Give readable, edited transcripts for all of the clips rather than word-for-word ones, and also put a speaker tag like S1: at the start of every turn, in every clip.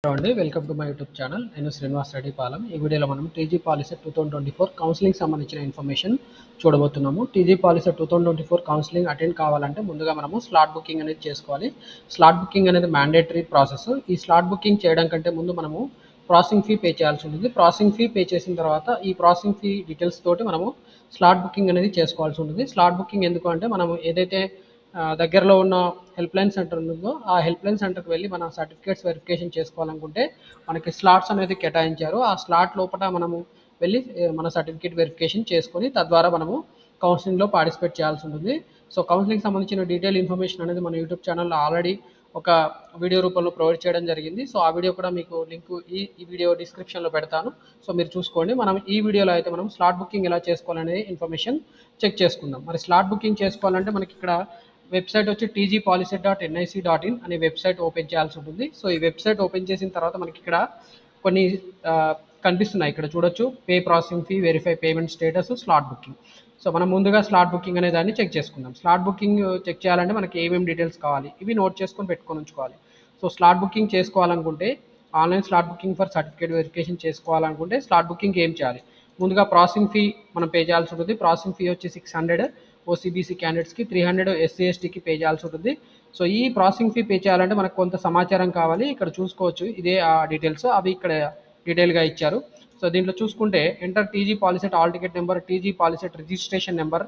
S1: Hello అండి, welcome to my YouTube channel. నేను శ్రీనివాస్ రెడ్డి పాలెం. ఈ వీడియోలో మనం టీజీ పాలిసెట్ 2024 కౌన్సిలింగ్ సంబంధించిన ఇన్ఫర్మేషన్ చూడబోతున్నాము. టీజీ పాలిసెట్ 2024 కౌన్సిలింగ్ అటెండ్ కావాలంటే ముందుగా మనము స్లాట్ బుకింగ్ అనేది చేసుకోవాలి. స్లాట్ బుకింగ్ అనేది మ్యాండేటరీ ప్రాసెస్. ఈ స్లాట్ బుకింగ్ చేయడం కంటే ముందు మనము ప్రాసెసింగ్ ఫీ పే చేయాల్సి ఉంటుంది. ప్రాసెసింగ్ ఫీ పే చేసిన తర్వాత ఈ ప్రాసెసింగ్ ఫీ డీటెయిల్స్ తోటి మనము స్లాట్ బుకింగ్ అనేది చేసుకోవాల్సి ఉంటుంది. స్లాట్ బుకింగ్ ఎందుకు అంటే మనము ఏదైతే దగ్గరలో ఉన్న హెల్ప్ లైన్ సెంటర్ ఉందో ఆ హెల్ప్ లైన్ సెంటర్కి వెళ్ళి మన సర్టిఫికేట్స్ వెరిఫికేషన్ చేసుకోవాలనుకుంటే మనకి స్లాట్స్ అనేది కేటాయించారు. ఆ స్లాట్ లోపల మనము వెళ్ళి మన సర్టిఫికేట్ వెరిఫికేషన్ చేసుకొని తద్వారా మనము కౌన్సిలింగ్లో పార్టిసిపేట్ చేయాల్సి ఉంటుంది. సో కౌన్సిలింగ్ సంబంధించిన డీటెయిల్ ఇన్ఫర్మేషన్ అనేది మన యూట్యూబ్ ఛానల్లో ఆల్రెడీ ఒక వీడియో రూపంలో ప్రొవైడ్ చేయడం జరిగింది. సో ఆ వీడియో కూడా మీకు లింక్ ఈ వీడియో డిస్క్రిప్షన్లో పెడతాను. సో మీరు చూసుకోండి. మనం ఈ వీడియోలో అయితే మనం స్లాట్ బుకింగ్ ఎలా చేసుకోవాలనే ఇన్ఫర్మేషన్ చెక్ చేసుకుందాం. మరి స్లాట్ బుకింగ్ చేసుకోవాలంటే మనకి ఇక్కడ వెబ్సైట్ వచ్చి tgpolicy.nic.in అనే వెబ్సైట్ ఓపెన్ చేయాల్సి ఉంటుంది. సో ఈ వెబ్సైట్ ఓపెన్ చేసిన తర్వాత మనకి ఇక్కడ కొన్ని కనిపిస్తున్నాయి. ఇక్కడ చూడొచ్చు pay processing fee, verify payment status, slot booking. So మనం ముందుగా స్లాట్ బుకింగ్ అనే దాన్ని చెక్ చేసుకుందాం. స్లాట్ బుకింగ్ చెక్ చేయాలంటే మనకి ఏమేమి డీటెయిల్స్ కావాలి ఇవి నోట్ చేసుకొని పెట్టుకొని ఉంచుకోవాలి. సో స్లాట్ బుకింగ్ చేసుకోవాలనుకుంటే online slot booking for certificate verification చేసుకోవాలనుకుంటే స్లాట్ బుకింగ్ ఏం చేయాలి? ముందుగా ప్రాసెసింగ్ ఫీ మనం పే చేయాల్సి ఉంటుంది. ప్రాసెసింగ్ ఫీ వచ్చి 600 ఓసీబీసీ క్యాండిడేట్స్కి, 300 ఎస్సీ ఎస్టీకి పే చేయాల్సి ఉంటుంది. సో ఈ ప్రాసెసింగ్ ఫీ పే చేయాలంటే మనకు కొంత సమాచారం కావాలి. ఇక్కడ చూసుకోవచ్చు, ఇదే ఆ డీటెయిల్స్ అవి ఇక్కడ డీటెయిల్గా ఇచ్చారు. సో దీంట్లో చూసుకుంటే enter TG POLYCET all ticket number, TG POLYCET registration number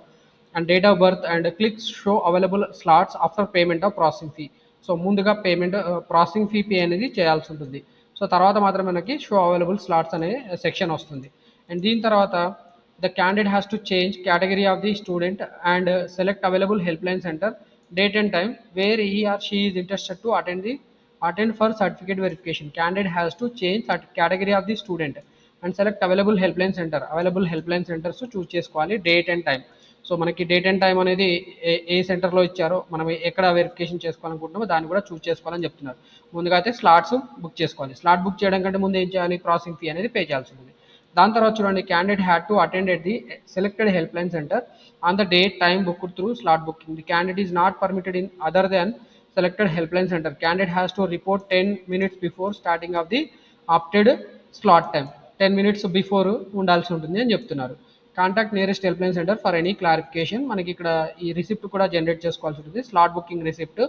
S1: and date of birth and click show available slots after payment of processing fee. So ముందుగా పేమెంట్ ప్రాసెసింగ్ ఫీ పే అనేది చేయాల్సి ఉంటుంది. సో తర్వాత మాత్రం మనకి show available slots అనే section వస్తుంది. And దీని తర్వాత the candidate has to change category of the student and select available helpline center, date and time where he or she is interested to attend for certificate verification. Candidate has to change category of the student and select available helpline center. Available helpline centers choose చేసుకోవాలి, date and time. So మనకి date and time అనేది ఏ సెంటర్లో ఇచ్చారో మనం ఎక్కడ verification చేసుకోవాలనుకుంటున్నామో దాన్ని కూడా చూస్ చేసుకోవాలని చెప్తున్నారు. ముందుగా అయితే స్లాట్స్ బుక్ చేసుకోవాలి. స్లాట్ బుక్ చేయడం కంటే ముందు ఏం చేయాలి? ప్రాసెసింగ్ ఫీ అనేది పే చేయాల్సి ఉంటుంది. దాని తర్వాత చూడండి, candidate had to attend at the selected help line centre on the date time booked through slot booking. The candidate is not permitted in other than selected help line centre. Candidate has to report 10 minutes before starting of the opted slot time. 10 minutes before ఉండాల్సి ఉంటుంది అని చెప్తున్నారు. Contact nearest help line centre for any clarification. మనకి ఇక్కడ ఈ receipt కూడా generate చేసుకోవాల్సి ఉంటుంది, slot booking receipt.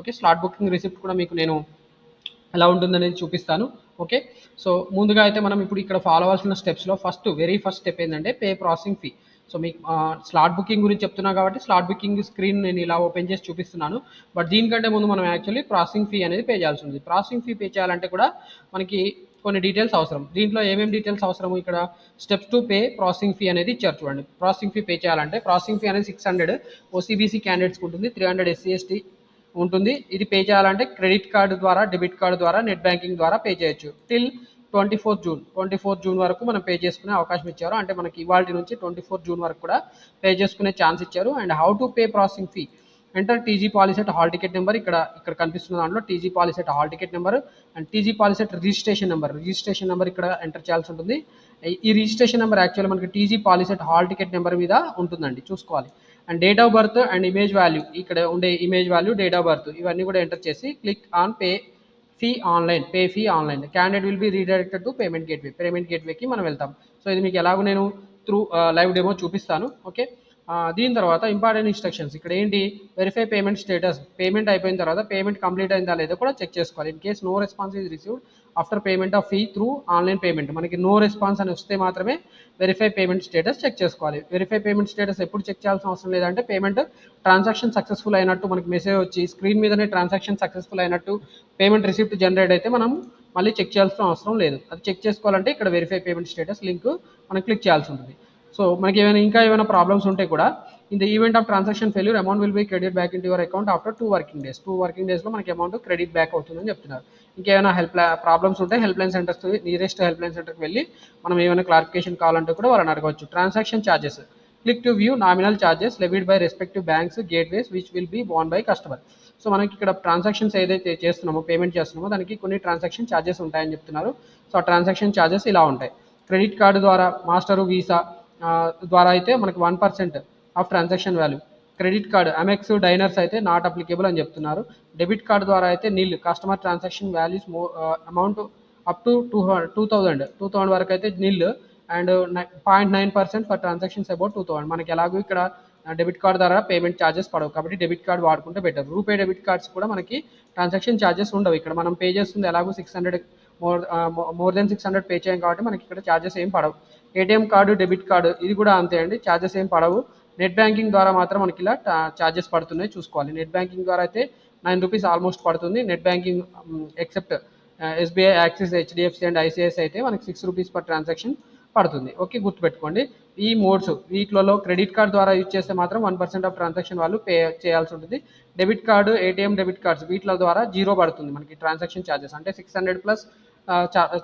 S1: Okay, slot booking receipt కూడా మీకు నేను ఎలా ఉంటుందనేది చూపిస్తాను. ఓకే, సో ముందుగా అయితే మనం ఇప్పుడు ఇక్కడ ఫాలో అవ్వాల్సిన స్టెప్స్లో వెరీ ఫస్ట్ స్టెప్ ఏంటంటే పే ప్రాసెసింగ్ ఫీ. సో మీకు స్లాట్ బుకింగ్ గురించి చెప్తున్నా కాబట్టి స్లాట్ బుకింగ్ స్క్రీన్ నేను ఇలా ఓపెన్ చేసి చూపిస్తున్నాను. బట్ దీనికంటే ముందు మనం యాక్చువల్లీ ప్రాసెసింగ్ ఫీ అనేది పే చేయాల్సి ఉంది. ప్రాసెసింగ్ ఫీ పే చేయాలంటే కూడా మనకి కొన్ని డీటెయిల్స్ అవసరం. దీంట్లో ఏమేమి డీటెయిల్స్ అవసరము? ఇక్కడ steps to pay processing fee అనేది ఇచ్చారు చూడండి. ప్రాసెసింగ్ ఫీ పే చేయాలంటే ప్రాసెసింగ్ ఫీ అనేది 600 ఓసీబీసీ క్యాండిడేట్స్కి ఉంటుంది, 300 ఎస్సీ ఎస్టీ ఉంటుంది. ఇది పే చేయాలంటే క్రెడిట్ కార్డు ద్వారా, డెబిట్ కార్డు ద్వారా, నెట్ బ్యాంకింగ్ ద్వారా పే చేయొచ్చు. టిల్ 24 జూన్ వరకు మనం పే చేసుకునే అవకాశం ఇచ్చారు. అంటే మనకి ఇవాళ నుంచి 24 జూన్ వరకు కూడా పే చేసుకునే ఛాన్స్ ఇచ్చారు. And how to pay processing fee? Enter TG POLYCET hall ticket number. ఇక్కడ కనిపిస్తున్న దాంట్లో TG POLYCET hall ticket number and TG POLYCET registration number ఇక్కడ ఎంటర్ చేయాల్సి ఉంటుంది. ఈ రిజిస్ట్రేషన్ నెంబర్ యాక్చువల్లీ మనకి TG POLYCET hall ticket number మీద ఉంటుందండి, చూసుకోవాలి. And date of birth and image value, ఇక్కడ ఉండే image value, date of birth ఇవన్నీ కూడా ఎంటర్ చేసి click on pay fee online. Candidate will be redirected to payment గేట్వేకి మనం వెళ్తాం. సో ఇది మీకు ఎలాగో నేను త్రూ లైవ్ డెమో చూపిస్తాను. ఓకే, దీని తర్వాత ఇంపార్టెంట్ ఇన్స్ట్రక్షన్స్. ఇక్కడ ఏంటి? Verify payment status. పేమెంట్ అయిపోయిన తర్వాత పేమెంట్ కంప్లీట్ అయిందా లేదో కూడా చెక్ చేసుకోవాలి. In case no response is received after payment of fee through online payment, మనకి నో రెస్పాన్స్ అని వస్తే మాత్రమే వెరిఫై పేమెంట్ స్టేటస్ చెక్ చేసుకోవాలి. వెరిఫై పేమెంట్ స్టేటస్ ఎప్పుడు చెక్ చేయాల్సిన అవసరం లేదంటే పేమెంట్ ట్రాన్సాక్షన్ సక్సెస్ఫుల్ అయినట్టు మనకి మెసేజ్ వచ్చి స్క్రీన్ మీదనే ట్రాన్సాక్షన్ సక్సెస్ఫుల్ అయినట్టు పేమెంట్ రిసిప్ట్ జనరేట్ అయితే మనం మళ్ళీ చెక్ చేయాల్సిన అవసరం లేదు. అది చెక్ చేసుకోవాలంటే ఇక్కడ వెరిఫై పేమెంట్ స్టేటస్ లింక్ మనం క్లిక్ చేయాల్సి ఉంటుంది. సో మనకి ఇంకా ఏమైనా ప్రాబ్లమ్స్ ఉంటే కూడా in the event of transaction failure amount will be credit back in your account after 2 working days. 2 working daysలో మనకి అమౌంట్ క్రెడిట్ బ్యాక్ అవుతుందని చెప్తున్నారు. ఇంకేమైనా ప్రాబ్లమ్స్ ఉంటే help line centres, nearest help line సెంటర్కి వెళ్ళి మనం ఏమైనా క్లారిఫికేషన్ కావాలంటే కూడా వాళ్ళని అడగవచ్చు. Transaction charges. Click to view nominal charges levied by respective banks gateways which will be born by customer. So మనకి ఇక్కడ ట్రాన్సాక్షన్స్ ఏదైతే చేస్తున్నామో, పేమెంట్ చేస్తున్నామో దానికి కొన్ని ట్రాన్సాక్షన్ ఛార్జెస్ ఉంటాయని చెప్తున్నారు. సో ఆ ట్రాన్సాక్షన్ ఛార్జెస్ ఇలా ఉంటాయి. క్రెడిట్ కార్డు ద్వారా, మాస్టర్, వీసా ద్వారా అయితే మనకి 1% of transaction value credit card Amex Diners అయితే నాట్ అప్లికేబుల్ అని చెప్తున్నారు. డెబిట్ కార్డ్ ద్వారా అయితే nil customer transaction values amount up to 2000 వరకు అయితే nil and 0.9% for transactions about 2000. మనకి ఎలాగో ఇక్కడ డెబిట్ కార్డ్ ద్వారా పేమెంట్ ఛార్జెస్ పడవు కాబట్టి డెబిట్ కార్డ్ వాడుకుంటే బెటర్. రూపే డెబిట్ కార్డ్స్ కూడా మనకి ట్రాన్సాక్షన్ ఛార్జెస్ ఉండవు. ఇక్కడ మనం పే చేస్తుంది ఎలాగో 600 మోర్ దెన్ 600 పే చేయం కాబట్టి మనకి ఇక్కడ ఛార్జెస్ ఏం పడవు. ఏటీఎం కార్డు డెబిట్ కార్డు ఇది కూడా అంతే అండి, ఛార్జెస్ ఏం పడవు. నెట్ బ్యాంకింగ్ ద్వారా మాత్రం మనకి ఇలా ఛార్జెస్ పడుతున్నాయి చూసుకోవాలి. నెట్ బ్యాంకింగ్ ద్వారా అయితే 9 రూపీస్ ఆల్మోస్ట్ పడుతుంది. Net banking except SBI, axis, HDFC and ICICI అయితే మనకి 6 రూపీస్ పర్ ట్రాన్సాక్షన్ పడుతుంది. ఓకే, గుర్తుపెట్టుకోండి. ఈ మోడ్స్ వీటిలో క్రెడిట్ కార్డ్ ద్వారా యూజ్ చేస్తే మాత్రం 1% ఆఫ్ ట్రాన్సాక్షన్ వాళ్ళు పే చేయాల్సి ఉంటుంది. Debit card, ATM debit cards వీటిల ద్వారా 0 పడుతుంది మనకి ట్రాన్సాక్షన్ ఛార్జెస్. అంటే 600 ప్లస్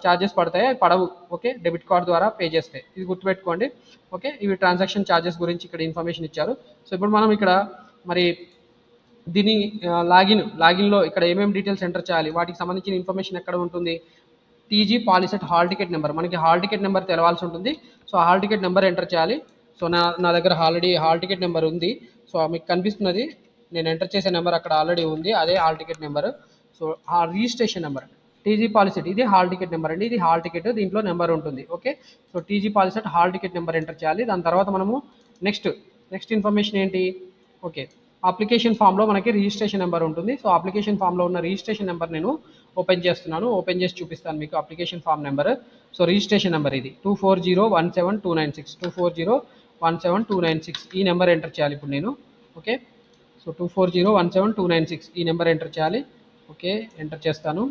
S1: ఛార్జెస్ పడతాయి, పడవు. ఓకే, డెబిట్ కార్డ్ ద్వారా పే చేస్తే ఇది గుర్తుపెట్టుకోండి. ఓకే, ఇవి ట్రాన్సాక్షన్ ఛార్జెస్ గురించి ఇక్కడ ఇన్ఫర్మేషన్ ఇచ్చారు. సో ఇప్పుడు మనం ఇక్కడ మరి దీని లాగిన్లో ఇక్కడ ఏమేమి డీటెయిల్స్ ఎంటర్ చేయాలి, వాటికి సంబంధించిన ఇన్ఫర్మేషన్ ఎక్కడ ఉంటుంది. TG POLYCET hall ticket number, మనకి హాల్ టికెట్ నెంబర్ తెలవాల్సి ఉంటుంది. సో ఆ హాల్ టికెట్ నెంబర్ ఎంటర్ చేయాలి. సో నా దగ్గర ఆల్రెడీ హాల్ టికెట్ నెంబర్ ఉంది. సో మీకు కనిపిస్తున్నది నేను ఎంటర్ చేసే నెంబర్ అక్కడ ఆల్రెడీ ఉంది, అదే హాల్ టికెట్ నెంబర్. సో ఆ రిజిస్ట్రేషన్ నెంబర్ టీజీ పాలిసెట్ ఇది హాల్ టికెట్ నెంబర్ అండి, ఇది హాల్ టికెట్, దీంట్లో నెంబర్ ఉంటుంది. Okay, so TG POLYCET hall ticket number enter చేయాలి. దాని తర్వాత మనము నెక్స్ట్ ఇన్ఫర్మేషన్ ఏంటి. ఓకే, అప్లికేషన్ ఫామ్లో మనకి రిజిస్ట్రేషన్ నెంబర్ ఉంటుంది. సో అప్లికేషన్ ఫామ్లో ఉన్న రిజిస్ట్రేషన్ నెంబర్ నేను ఓపెన్ చేసి చూపిస్తాను మీకు application form number. So registration number ఇది 240172962 240172996 ఈ నెంబర్ ఎంటర్ చేయాలి ఇప్పుడు నేను. ఓకే, సో 240172996 ఈ నెంబర్ ఎంటర్ చేయాలి. ఓకే, ఎంటర్ చేస్తాను.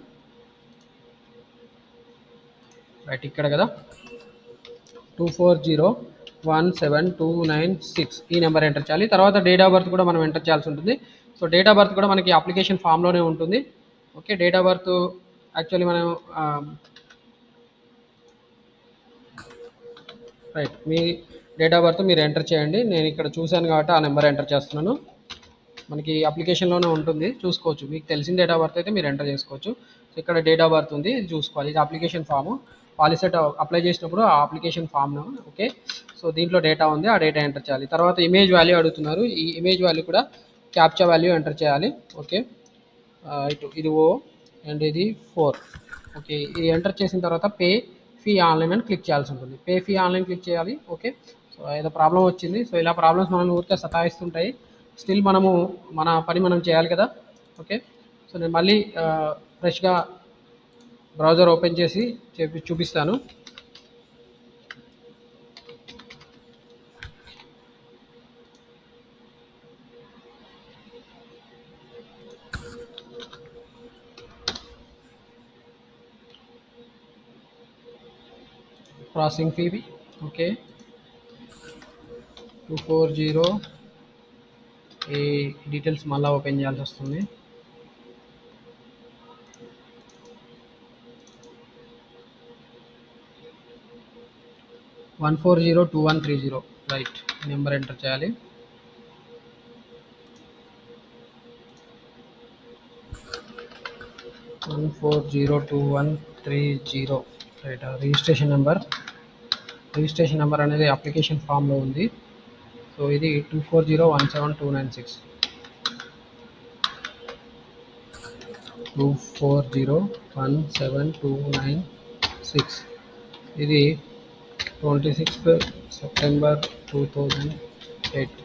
S1: రైట్, ఇక్కడ కదా 240172996 ఈ నెంబర్ ఎంటర్ చేయాలి. తర్వాత డేట్ ఆఫ్ బర్త్ కూడా మనం ఎంటర్ చేయాల్సి ఉంటుంది. సో డేట్ ఆఫ్ బర్త్ కూడా మనకి అప్లికేషన్ ఫామ్లోనే ఉంటుంది. Okay, date of birth actually మనం రైట్, మీ డేట్ ఆఫ్ బర్త్ మీరు ఎంటర్ చేయండి. నేను ఇక్కడ చూశాను కాబట్టి ఆ నెంబర్ ఎంటర్ చేస్తున్నాను. మనకి అప్లికేషన్లోనే ఉంటుంది, చూసుకోవచ్చు. మీకు తెలిసిన డేట్ ఆఫ్ బర్త్ అయితే మీరు ఎంటర్ చేసుకోవచ్చు. సో ఇక్కడ డేట్ ఆఫ్ బర్త్ ఉంది, ఇది చూసుకోవాలి. ఇది అప్లికేషన్ ఫాము, పాలిసెట్ అప్లై చేసినప్పుడు ఆ అప్లికేషన్ ఫామ్ను. ఓకే, సో దీంట్లో డేటా ఉంది, ఆ డేటా ఎంటర్ చేయాలి. తర్వాత ఇమేజ్ వాల్యూ అడుగుతున్నారు, ఈ ఇమేజ్ వాల్యూ కూడా క్యాప్చా వాల్యూ ఎంటర్ చేయాలి. ఓకే, ఇది O అండ్ ఇది 4. ఓకే, ఇది ఎంటర్ చేసిన తర్వాత పే ఫీ ఆన్లైన్ అని క్లిక్ చేయాల్సి ఉంటుంది. పే ఫీ ఆన్లైన్ క్లిక్ చేయాలి. ఓకే, సో ఏదో ప్రాబ్లం వచ్చింది. సో ఇలా ప్రాబ్లమ్స్ మనల్ని ఊరికే సతాయిస్తుంటాయి. స్టిల్ మనము మన పని మనం చేయాలి కదా. ఓకే, సో నేను మళ్ళీ ఫ్రెష్గా బ్రౌజర్ ఓపెన్ చేసి చూపిస్తాను. Processing fee. ఓకే, 240 ఈ డీటెయిల్స్ మళ్ళీ ఓపెన్ చేయాల్సి వస్తుంది. $1402130 రైట్, నెంబర్ ఎంటర్ చేయాలి. $1402130 రైట్. రిజిస్ట్రేషన్ నెంబర్ అనేది అప్లికేషన్ ఫామ్లో ఉంది. సో ఇది 240172996 240172996 ఇది 26th September 2008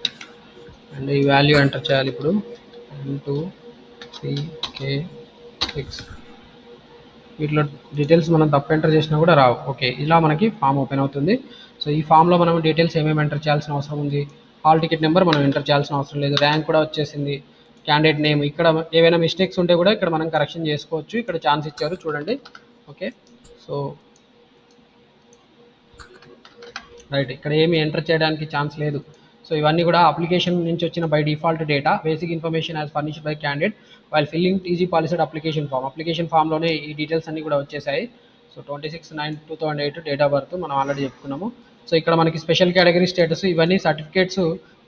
S1: అండ్ ఈ వాల్యూ ఎంటర్ చేయాలి ఇప్పుడు 12CK6. వీటిలో డీటెయిల్స్ మనం తప్పు ఎంటర్ చేసినా కూడా రావు. ఓకే, ఇలా మనకి ఫామ్ ఓపెన్ అవుతుంది. సో ఈ ఫామ్లో మనం డీటెయిల్స్ ఏమేమి ఎంటర్ చేయాల్సిన అవసరం ఉంది. హాల్ టికెట్ నెంబర్ మనం ఎంటర్ చేయాల్సిన అవసరం లేదు. ర్యాంక్ కూడా వచ్చేసింది. క్యాండిడేట్ నేమ్, ఇక్కడ ఏవైనా మిస్టేక్స్ ఉంటే కూడా ఇక్కడ మనం కరెక్షన్ చేసుకోవచ్చు. ఇక్కడ ఛాన్స్ ఇచ్చారు చూడండి. ఓకే, సో రైట్, ఇక్కడ ఏమి ఎంటర్ చేయడానికి ఛాన్స్ లేదు. సో ఇవన్నీ కూడా అప్లికేషన్ నుంచి వచ్చిన by default data, basic information as furnished by candidate while filling TG Polycet application ఫామ్లోనే ఈ డీటెయిల్స్ అన్నీ కూడా వచ్చేసాయి. సో 26/9/2008 డేట్ ఆఫ్ బర్త్ మనం ఆల్రెడీ చెప్పుకున్నాము. సో ఇక్కడ మనకి స్పెషల్ కేటగిరీ స్టేటస్, ఇవన్నీ సర్టిఫికేట్స్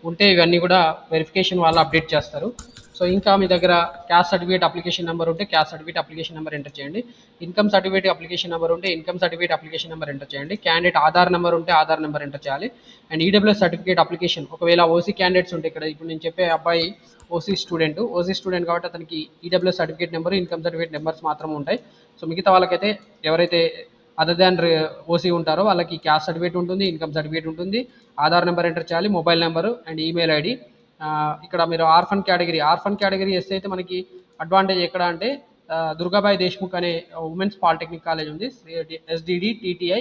S1: ఉంటే ఇవన్నీ కూడా వెరిఫికేషన్ వాళ్ళు అప్డేట్ చేస్తారు. సో ఇంకా మీ దగ్గర క్యాస్ట్ సర్టిఫికేట్ అప్లికేషన్ నెంబర్ ఉంటే caste certificate application number enter చేయండి. ఇన్కమ్ సర్టిఫికేట్ అప్లికేషన్ నెంబర్ ఉంటే income certificate application number enter చేయండి. క్యాండిడేట్ ఆధార్ నెంబర్ ఉంటే ఆధార్ నెంబర్ ఎంటర్ చేయాలి. అండ్ ఈడబ్ల్యూఎస్ సర్టిఫికేట్ అప్లికేషన్, ఒకవేళ ఓసీ క్యాండిడేట్స్ ఉంటే, ఇక్కడ ఇప్పుడు నేను చెప్పే అబ్బాయి ఓసీ స్టూడెంట్ కాబట్టి అతనికి EWS certificate number, income certificate numbers మాత్రం ఉంటాయి. సో మిగతా వాళ్ళకైతే ఎవరైతే అదర్ దాన్ ఓసీ ఉంటారో వాళ్ళకి క్యాస్ట్ సర్టిఫికేట్ ఉంటుంది, ఇన్కమ్ సర్టిఫికేట్ ఉంటుంది, ఆధార్ నెంబర్ ఎంటర్ చేయాలి, mobile number and email ID. ఇక్కడ మీరు ఆర్ఫన్ కేటగిరీ ఎస్ అయితే మనకి అడ్వాంటేజ్ ఎక్కడ అంటే దుర్గాబాయి దేశ్ముఖ్ అనే ఉమెన్స్ పాలిటెక్నిక్ కాలేజ్ ఉంది, SDD TTI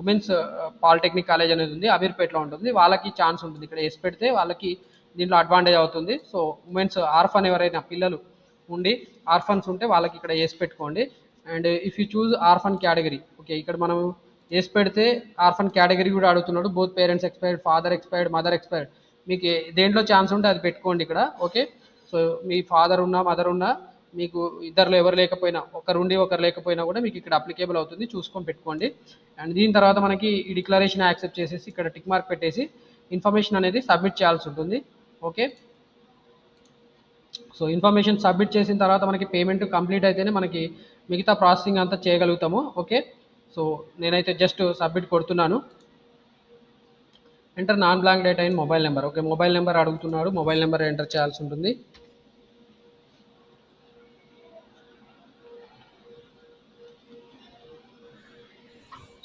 S1: women's polytechnic college అనేది ఉంది, అమీర్పేటలో ఉంటుంది. వాళ్ళకి ఛాన్స్ ఉంటుంది, ఇక్కడ ఎస్ పెడితే వాళ్ళకి దీంట్లో అడ్వాంటేజ్ అవుతుంది. సో ఉమెన్స్ ఆర్ఫన్ ఎవరైనా పిల్లలు ఉండి ఆర్ఫన్స్ ఉంటే వాళ్ళకి ఇక్కడ ఎస్ పెట్టుకోండి. And if you choose orphan category, okay, ఇక్కడ మనం ఎస్ పెడితే ఆర్ఫన్ కేటగిరీ కూడా అడుగుతున్నాడు. Both parents expired, father expired, mother expired, మీకు దేంట్లో ఛాన్స్ ఉంటే అది పెట్టుకోండి ఇక్కడ. ఓకే, సో మీ ఫాదర్ ఉన్నా మదర్ ఉన్నా మీకు ఇద్దరు ఎవరు లేకపోయినా, ఒకరు లేకపోయినా కూడా మీకు ఇక్కడ అప్లికేబుల్ అవుతుంది, చూసుకొని పెట్టుకోండి. అండ్ దీని తర్వాత మనకి ఈ డిక్లరేషన్ యాక్సెప్ట్ చేసేసి ఇక్కడ టిక్ మార్క్ పెట్టేసి ఇన్ఫర్మేషన్ అనేది సబ్మిట్ చేయాల్సి ఉంటుంది. ఓకే, సో ఇన్ఫర్మేషన్ సబ్మిట్ చేసిన తర్వాత మనకి పేమెంట్ కంప్లీట్ అయితేనే మనకి మిగతా ప్రాసెసింగ్ అంతా చేయగలుగుతాము. ఓకే, సో నేనైతే జస్ట్ సబ్మిట్ కొడుతున్నాను. Enter non blank data in mobile number. Okay, mobile number అడుగుతున్నాడు, మొబైల్ నెంబర్ ఎంటర్ చేయాల్సి ఉంటుంది.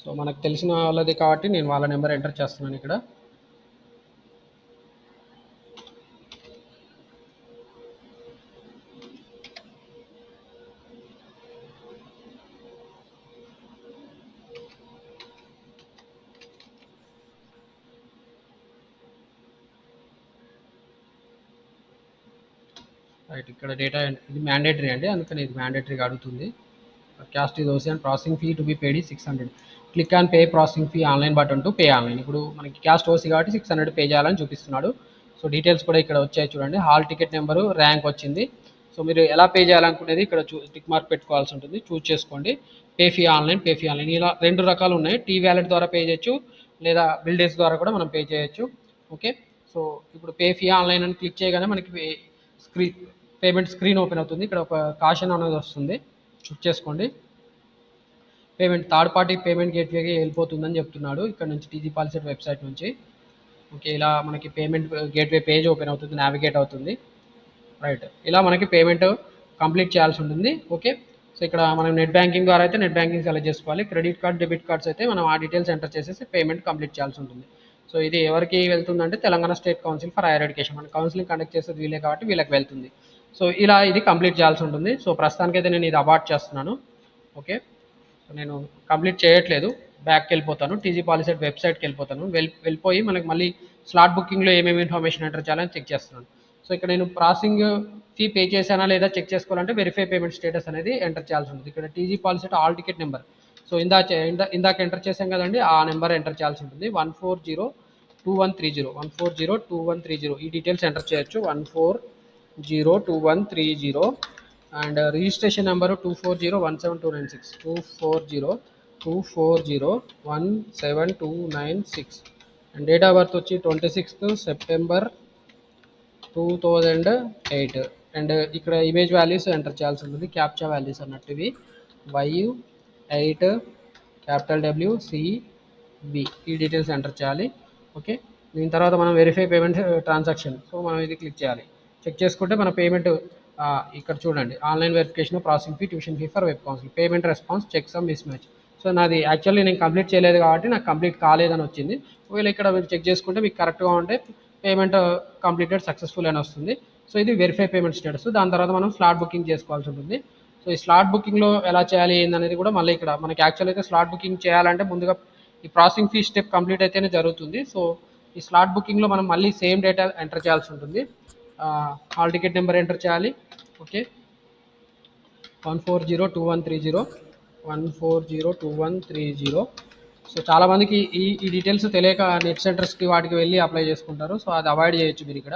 S1: సో మనకు తెలిసిన వాళ్ళది కాబట్టి నేను వాళ్ళ నెంబర్ ఎంటర్ చేస్తున్నాను ఇక్కడ. రైట్, ఇక్కడ డేటా ఇది మ్యాండేటరీ అండి, అందుకని ఇది మ్యాండేటరీగా అడుగుతుంది. Caste is OC and processing fee to be paid 600. Click on pay processing fee online button to pay online. ఇప్పుడు మనకి క్యాస్ట్ ఓసీ కాబట్టి 600 పే చేయాలని చూపిస్తున్నాడు. సో డీటెయిల్స్ కూడా ఇక్కడ వచ్చాయి చూడండి. హాల్ టికెట్ నెంబరు, ర్యాంక్ వచ్చింది. సో మీరు ఎలా పే చేయాలనుకునేది ఇక్కడ టిక్ మార్క్ పెట్టుకోవాల్సి ఉంటుంది, చూస్ చేసుకోండి. పే ఫీ ఆన్లైన్, ఇలా 2 రకాలు ఉన్నాయి. టీ వ్యాలెట్ ద్వారా పే చేయొచ్చు, లేదా బిల్డేస్ ద్వారా కూడా మనం పే చేయొచ్చు. ఓకే, సో ఇప్పుడు పే ఫీ ఆన్లైన్ అని క్లిక్ చేయగానే మనకి పేమెంట్ స్క్రీన్ ఓపెన్ అవుతుంది. ఇక్కడ ఒక కాషన్ అనేది వస్తుంది, చెక్ చేసుకోండి. పేమెంట్ థర్డ్ పార్టీ పేమెంట్ గేట్వేకి వెళ్ళిపోతుందని చెప్తున్నాడు ఇక్కడ నుంచి, టీజీ పాలిసెట్ వెబ్సైట్ నుంచి. ఓకే, ఇలా మనకి పేమెంట్ గేట్వే పేజ్ ఓపెన్ అవుతుంది, నావిగేట్ అవుతుంది. రైట్, ఇలా మనకి పేమెంట్ కంప్లీట్ చేయాల్సి ఉంటుంది. ఓకే, సో ఇక్కడ మనం నెట్ బ్యాంకింగ్ ద్వారా అయితే నెట్ బ్యాంకింగ్ సెలెక్ట్ చేసుకోవాలి. క్రెడిట్ కార్డ్, డెబిట్ కార్డ్స్ అయితే మనం ఆ డీటెయిల్స్ ఎంటర్ చేసేసి పేమెంట్ కంప్లీట్ చేయాల్సి ఉంటుంది. సో ఇది ఎవరికి వెళ్తుందంటే Telangana state council for higher education, మన కౌన్సిలింగ్ కండక్ట్ చేసేది వీలే కాబట్టి వీళ్ళకి వెళ్తుంది. సో ఇలా ఇది కంప్లీట్ చేయాల్సి ఉంటుంది. సో ప్రస్తుతానికైతే నేను ఇది అబార్ట్ చేస్తున్నాను. ఓకే, సో నేను కంప్లీట్ చేయట్లేదు, బ్యాక్కి వెళ్ళిపోతాను, టీజీ పాలిసెట్ వెబ్సైట్కి వెళ్ళిపోతాను. వెళ్ళిపోయి మనకి మళ్ళీ స్లాట్ బుకింగ్లో ఏమేమి ఇన్ఫర్మేషన్ ఎంటర్ చేయాలని చెక్ చేస్తున్నాను. సో ఇక్కడ నేను ప్రాసెసింగ్ ఫీ పే చేశానా లేదా చెక్ చేసుకోవాలంటే వెరిఫై పేమెంట్ స్టేటస్ అనేది ఎంటర్ చేయాల్సి ఉంటుంది. ఇక్కడ TG POLYCET all ticket number, so ఇందాక ఎంటర్ చేసాం కదండి, ఆ నెంబర్ ఎంటర్ చేయాల్సి ఉంటుంది. 1402130 ఈ డీటెయిల్స్ ఎంటర్ చేయొచ్చు. 1402130 and registration number 240172996, 240172996 and date of birth వచ్చి 26th September 2008 అండ్ ఇక్కడ ఇమేజ్ వాల్యూస్ ఎంటర్ చేయాల్సి ఉంటుంది, క్యాప్చా వాల్యూస్ అన్నట్టు ఇవి. Y8 WCB ఈ డీటెయిల్స్ ఎంటర్ చేయాలి. ఓకే, దీని తర్వాత మనం వెరిఫై పేమెంట్ ట్రాన్సాక్షన్, సో మనం ఇది క్లిక్ చేయాలి. చెక్ చేసుకుంటే మన పేమెంట్ ఇక్కడ చూడండి, online verification, processing fee, tuition fee for web council, payment response, checksum mismatch. So నాది యాక్చువల్లీ నేను కంప్లీట్ చేయలేదు కాబట్టి నాకు కంప్లీట్ కాలేదని వచ్చింది. ఒకవేళ ఇక్కడ మీరు చెక్ చేసుకుంటే మీకు కరెక్ట్గా ఉంటే పేమెంట్ కంప్లీటెడ్ సక్సెస్ఫుల్ అని వస్తుంది. సో ఇది వెరిఫై పేమెంట్ స్టేటస్. దాని తర్వాత మనం స్లాట్ బుకింగ్ చేసుకోవాల్సి ఉంటుంది. సో ఈ స్లాట్ బుకింగ్లో ఎలా చేయాలి ఏందనేది కూడా మళ్ళీ ఇక్కడ మనకి యాక్చువల్ అయితే స్లాట్ బుకింగ్ చేయాలంటే ముందుగా ఈ ప్రాసెసింగ్ ఫీ స్టెప్ కంప్లీట్ అయితేనే జరుగుతుంది. సో ఈ స్లాట్ బుకింగ్లో మనం మళ్ళీ సేమ్ డేటా ఎంటర్ చేయాల్సి ఉంటుంది. హాల్ టికెట్ నెంబర్ ఎంటర్ చేయాలి. ఓకే, 1402130. సో చాలామందికి ఈ డీటెయిల్స్ తెలియక నెట్ సెంటర్స్కి వాటికి వెళ్ళి అప్లై చేసుకుంటారు. సో అది అవాయిడ్ చేయొచ్చు మీరు ఇక్కడ.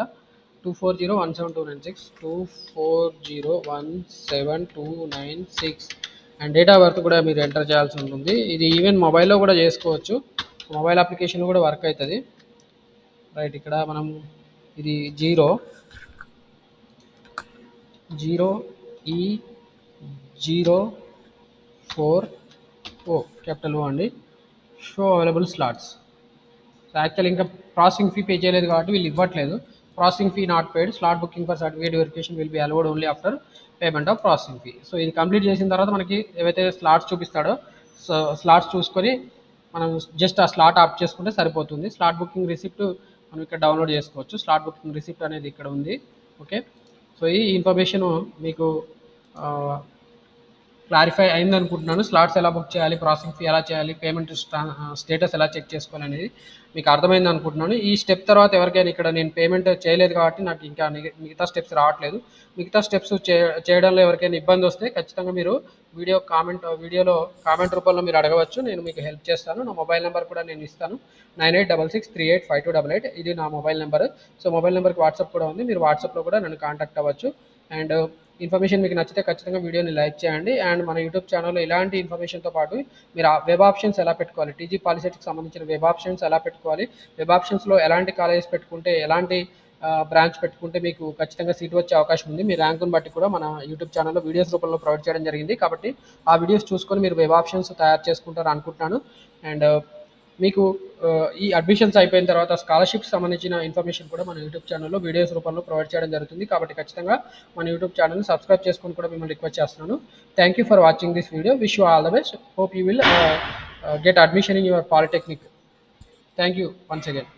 S1: 240172996, 240172996 అండ్ డేట్ ఆఫ్ బర్త్ కూడా మీరు ఎంటర్ చేయాల్సి ఉంటుంది. ఇది ఈవెన్ మొబైల్లో కూడా చేసుకోవచ్చు, మొబైల్ అప్లికేషన్ కూడా వర్క్ అవుతుంది. రైట్, ఇక్కడ మనం ఇది 0E04O క్యాపిటల్ O అండి. Show available slots. So actual ఇంకా ప్రాసెసింగ్ ఫీ పే చేయలేదు కాబట్టి వీళ్ళు ఇవ్వట్లేదు. Processing fee not paid. Slot booking for certificate verification will be allowed only after payment of processing fee. So ఇది కంప్లీట్ చేసిన తర్వాత మనకి ఏవైతే స్లాట్స్ చూపిస్తాడో సో స్లాట్స్ చూసుకొని మనం జస్ట్ ఆ స్లాట్ ఆప్ చేసుకుంటే సరిపోతుంది. స్లాట్ బుకింగ్ రిసిప్ట్ మనం ఇక్కడ డౌన్లోడ్ చేసుకోవచ్చు. స్లాట్ బుకింగ్ రిసిప్ట్ అనేది ఇక్కడ ఉంది. ఓకే, సో ఈ ఇన్ఫర్మేషన్ మీకు క్లారిఫై అయింది అనుకుంటున్నాను. స్లాట్స్ ఎలా బుక్ చేయాలి, ప్రాసెసింగ్ ఫీ ఎలా చేయాలి, పేమెంట్ స్టేటస్ ఎలా చెక్ చేసుకోవాలి అనేది మీకు అర్థమైంది అనుకుంటున్నాను. ఈ స్టెప్ తర్వాత ఎవరికైనా ఇక్కడ నేను పేమెంట్ చేయలేదు కాబట్టి నాకు ఇంకా మిగతా స్టెప్స్ రావట్లేదు. మిగతా స్టెప్స్ చేయడంలో ఎవరికైనా ఇబ్బంది వస్తే ఖచ్చితంగా మీరు వీడియోలో కామెంట్ రూపంలో మీరు అడగవచ్చు. నేను మీకు హెల్ప్ చేస్తాను. నా మొబైల్ నెంబర్ కూడా నేను ఇస్తాను, 9866385288. ఇది నా మొబైల్ నెంబర్. సో మొబైల్ నెంబర్కి వాట్సాప్ కూడా ఉంది. మీరు వాట్సాప్లో కూడా నన్ను కాంటాక్ట్ అవ్వచ్చు. అండ్ ఇన్ఫర్మేషన్ మీకు నచ్చితే ఖచ్చితంగా వీడియోని లైక్ చేయండి. అండ్ మన యూట్యూబ్ ఛానల్లో ఇలాంటి ఇన్ఫర్మేషన్తో పాటు మీరు వెబ్ ఆప్షన్స్ ఎలా పెట్టుకోవాలి, టీజీ పాలిసెట్కి సంబంధించిన వెబ్ ఆప్షన్స్ ఎలా పెట్టుకోవాలి, వెబ్ ఆప్షన్స్లో ఎలాంటి కాలేజెస్ పెట్టుకుంటే, ఎలాంటి బ్రాంచ్ పెట్టుకుంటే మీకు ఖచ్చితంగా సీట్ వచ్చే అవకాశం ఉంది, మీ ర్యాంకుని బట్టి కూడా మన యూట్యూబ్ ఛానల్లో వీడియోస్ రూపంలో ప్రొవైడ్ చేయడం జరిగింది. కాబట్టి ఆ వీడియోస్ చూసుకొని మీరు వెబ్ ఆప్షన్స్ తయారు చేసుకుంటారు అనుకుంటున్నాను. అండ్ మీకు ఈ అడ్మిషన్స్ అయిపోయిన తర్వాత స్కాలర్షిప్స్ సంబంధించిన ఇన్ఫర్మేషన్ కూడా మన యూట్యూబ్ ఛానల్లో వీడియోస్ రూపంలో ప్రొవైడ్ చేయడం జరుగుతుంది. కాబట్టి ఖచ్చితంగా మన యూట్యూబ్ ఛానల్ని సబ్స్క్రైబ్ చేసుకొని కూడా మిమ్మల్ని రిక్వెస్ట్ చేస్తున్నాను. Thank you for watching this video. Wish you all the best. Hope you will get admission in your polytechnic. Thank you once again.